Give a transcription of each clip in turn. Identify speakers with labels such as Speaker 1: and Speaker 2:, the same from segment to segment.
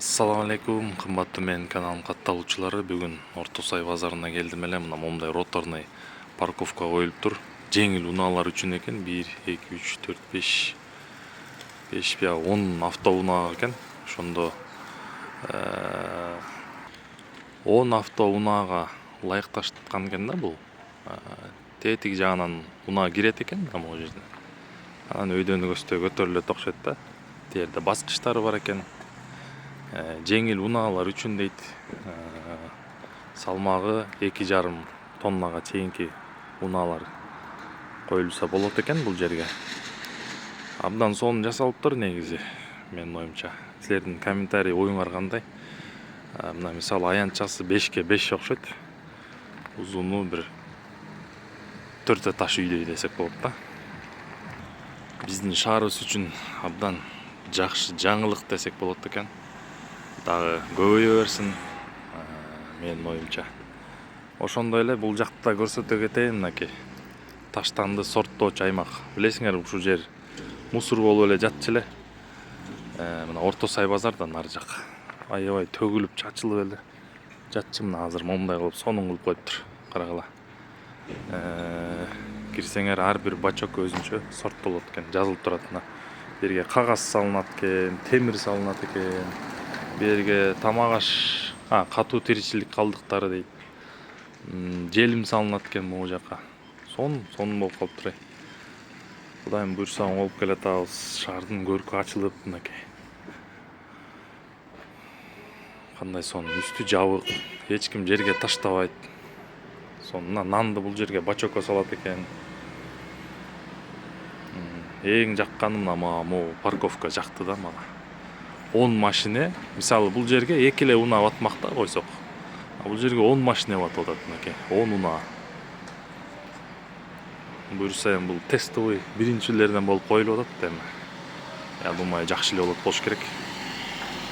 Speaker 1: Ассаламу алейкум, кымбаттуу менин каналым катталуучулары. Бүгүн Орто Сай базарына келдим эле. Мына момундай роторный парковка коюлуп тур. Жеңил унаалар үчүн экен. 1, 2, 3, 4, 5, 10 автоунаа экен. Ошондо 10 автоунаага ылайыкташкан экен да бул. Тетиги жагынан унаа кирет экен да могу жерден. Анан өйдөнүгөстө көтөрүлөт окшойт да. Тиерде баскычтары бар экен. Жеңил унаалар үчүн дейт, салмагы 2,5 тоннага чейинки унаалар коюлса болот экен бул жерге. Абдан сонун жасалыптыр негизи, менин оюмча. Силердин комментарий оюңар кандай? Мына мисалы аянтчасы 5ке 5 окшойт. Узуну бир 4 этаж үйдөй десек болот да. Биздин шаарыбыз үчүн абдан жакшы жаңылык десек болот экен. Дагы көбөйө берсин, менин оюмча. Ошондой эле бул жакта көрсөтө кетейин, мынакей таштанды сорттоочу аймак. Билесиңер, ушул жер мусор болуп эле жатчу эле. Мына Орто Сай базардан ар жак аябай төгүлүп чачылып эле жатчы. Мына азыр момундай кылып сонун кылып коюптур. Карагыла. Кирсеңер ар бир бачок өзүнчө сорттолот экен, жазылып турат. Мына жерге кагаз салынат экен, темир салынат экен. Берге тамак аш, катуу тиричилик калдыктары дейт. Желим салынат экен могу жака. Сонун болуп калыптыр. Кудайым буйрса оңолуп келатабыз. Шаардын көркү ачылып, мынакей. Кандай сонун, үстү жабык, эч ким жерге таштабайт. Сонун нанды бул жерге бачокко салат экен. Эң жакканы могу парковка жакты да мага. 10 машине, мисалы бул жерге 2 эле унаа батмакта койсок. Бул жерге 10 машине батып атат мынакей, 10 унаа. Буйрса эми бул тестовый биринчилерден болуп коюлуп атат эми. Я думаю, жакшы эле болот болуш керек.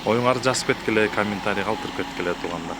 Speaker 1: Оюңарды жазып кеткиле, комментарий калтырып кеткиле туугандар.